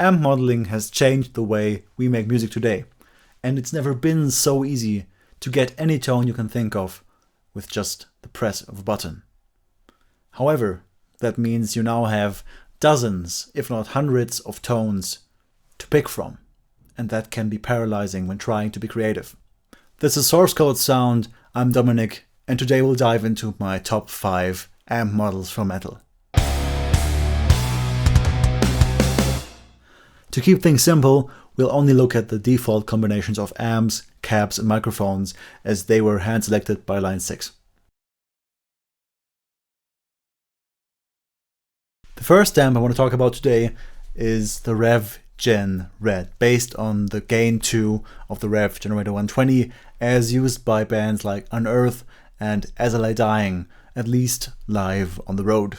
Amp modeling has changed the way we make music today, and it's never been so easy to get any tone you can think of with just the press of a button. However, that means you now have dozens, if not hundreds, of tones to pick from, and that can be paralyzing when trying to be creative. This is Source Code Sound, I'm Dominic, and today we'll dive into my top 5 amp models for metal. To keep things simple, we'll only look at the default combinations of amps, cabs and microphones as they were hand selected by Line 6. The first amp I want to talk about today is the Rev Gen Red, based on the Gain 2 of the Rev Generator 120 as used by bands like Unearth and As I Lay Dying, at least live on the road.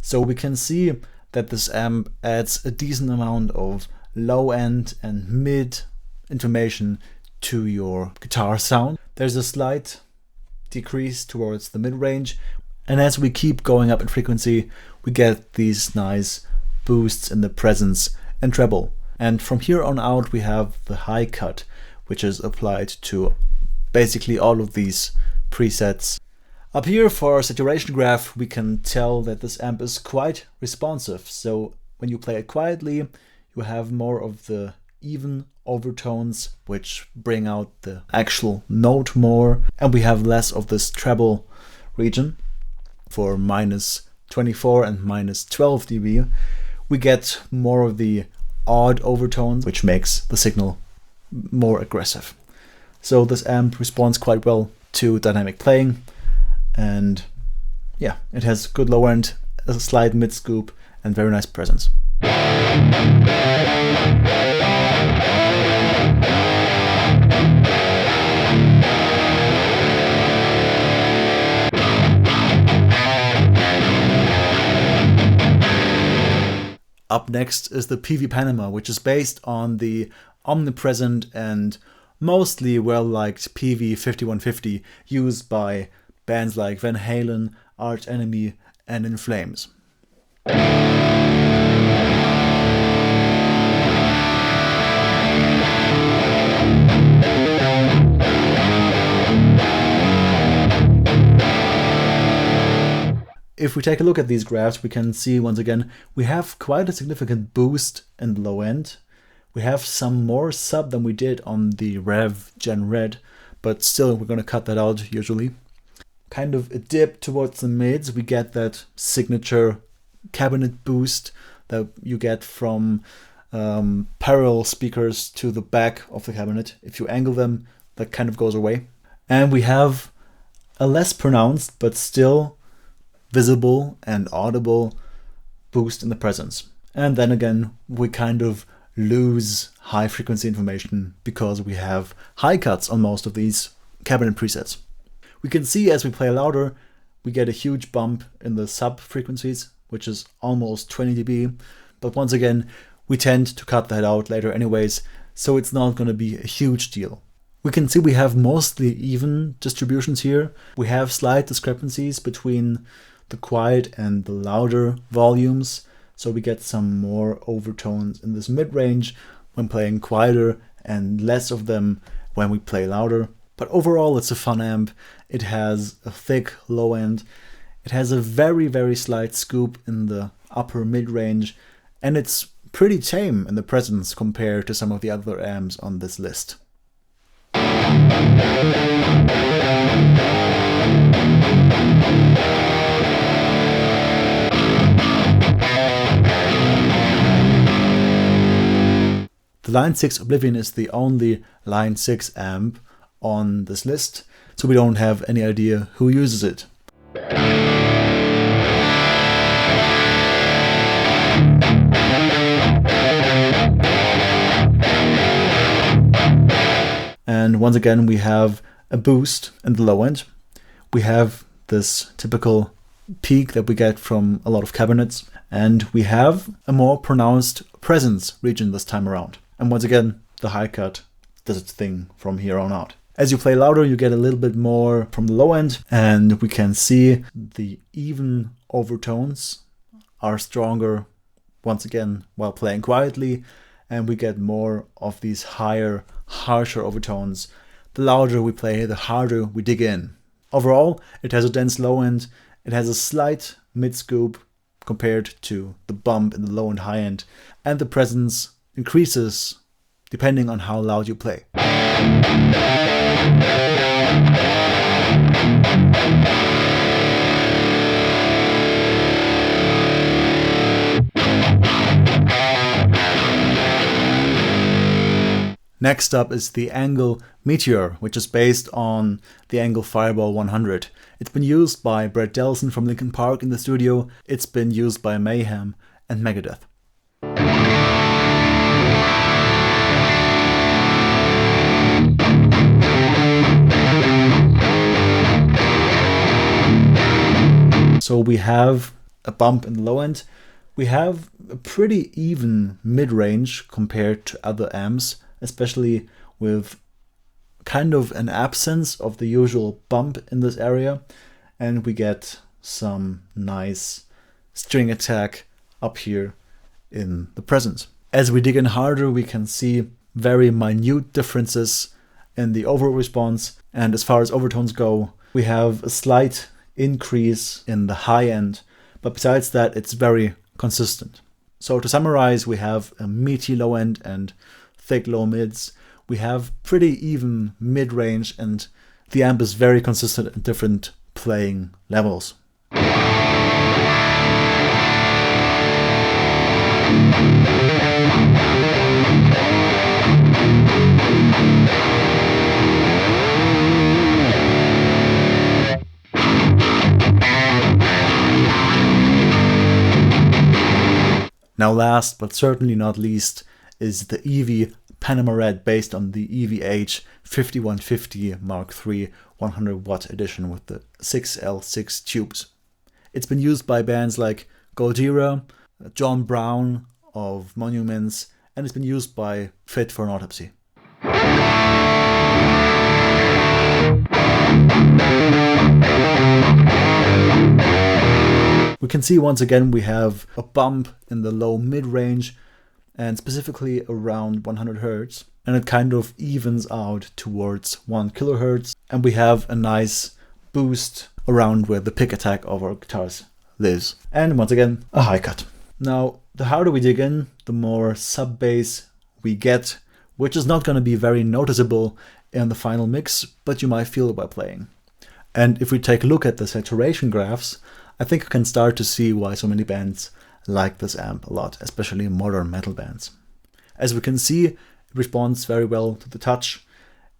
So we can see that this amp adds a decent amount of low end and mid information to your guitar sound. There's a slight decrease towards the mid range, and as we keep going up in frequency, we get these nice boosts in the presence and treble. And from here on out, we have the high cut, which is applied to basically all of these presets. Up here for our saturation graph, we can tell that this amp is quite responsive. So when you play it quietly, you have more of the even overtones, which bring out the actual note more. And we have less of this treble region. For -24 and -12 dB, we get more of the odd overtones, which makes the signal more aggressive. So this amp responds quite well to dynamic playing. And yeah, it has good low end, a slight mid scoop, and very nice presence. Up next is the PV Panama, which is based on the omnipresent and mostly well-liked PV 5150 used by bands like Van Halen, Arch Enemy, and In Flames. If we take a look at these graphs, we can see once again we have quite a significant boost in the low end. We have some more sub than we did on the Rev Gen Red, but still we're going to cut that out usually. Kind of a dip towards the mids, we get that signature cabinet boost that you get from parallel speakers to the back of the cabinet. If you angle them, that kind of goes away. And we have a less pronounced but still visible and audible boost in the presence. And then again, we kind of lose high frequency information because we have high cuts on most of these cabinet presets. We can see as we play louder, we get a huge bump in the sub frequencies, which is almost 20 dB. But once again, we tend to cut that out later anyways, so it's not going to be a huge deal. We can see we have mostly even distributions here. We have slight discrepancies between the quiet and the louder volumes, so we get some more overtones in this mid-range when playing quieter and less of them when we play louder. But overall, it's a fun amp. It has a thick low end. It has a very, very slight scoop in the upper mid-range, and it's pretty tame in the presence compared to some of the other amps on this list. The Line 6 Oblivion is the only Line 6 amp on this list, so we don't have any idea who uses it. And once again, we have a boost in the low end. We have this typical peak that we get from a lot of cabinets, and we have a more pronounced presence region this time around. And once again, the high cut does its thing from here on out. As you play louder, you get a little bit more from the low end, and we can see the even overtones are stronger once again while playing quietly, and we get more of these higher, harsher overtones. The louder we play, the harder we dig in. Overall, it has a dense low end, it has a slight mid scoop compared to the bump in the low and high end, and the presence increases depending on how loud you play. Next up is the Angle Meteor, which is based on the Angle Fireball 100. It's been used by Brett Delson from Linkin Park in the studio. It's been used by Mayhem and Megadeth. So we have a bump in the low end. We have a pretty even mid-range compared to other amps, especially with kind of an absence of the usual bump in this area. And we get some nice string attack up here in the presence. As we dig in harder, we can see very minute differences in the overall response. And as far as overtones go, we have a slight increase in the high end, but besides that, it's very consistent. So to summarize, we have a meaty low end and thick low mids. We have pretty even mid-range, and the amp is very consistent at different playing levels. Now last but certainly not least is the EV Panama Red, based on the EVH 5150 Mark III 100 watt edition with the 6L6 tubes. It's been used by bands like Gojira, John Brown of Monuments, and it's been used by Fit for an Autopsy. We can see once again we have a bump in the low mid-range, and specifically around 100 Hz, and it kind of evens out towards 1 kHz, and we have a nice boost around where the pick attack of our guitars lives. And once again, a high cut. Now, the harder we dig in, the more sub-bass we get, which is not going to be very noticeable in the final mix, but you might feel it while playing. And if we take a look at the saturation graphs, I think you can start to see why so many bands like this amp a lot, especially modern metal bands. As we can see, it responds very well to the touch,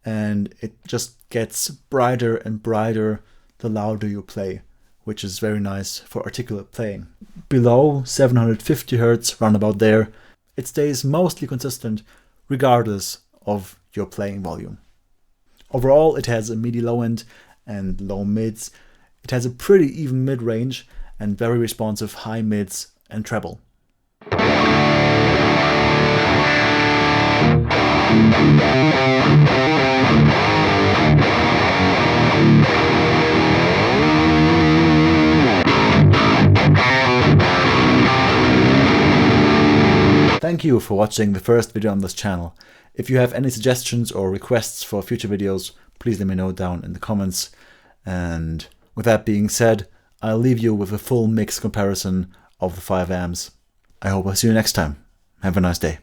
and it just gets brighter and brighter the louder you play, which is very nice for articulate playing. Below 750 Hz, round about there, it stays mostly consistent regardless of your playing volume. Overall, it has a MIDI low end and low mids. It has a pretty even mid-range and very responsive high mids and treble. Thank you for watching the first video on this channel. If you have any suggestions or requests for future videos, please let me know down in the comments. And with that being said, I'll leave you with a full mix comparison of the 5 amps. I hope I'll see you next time. Have a nice day.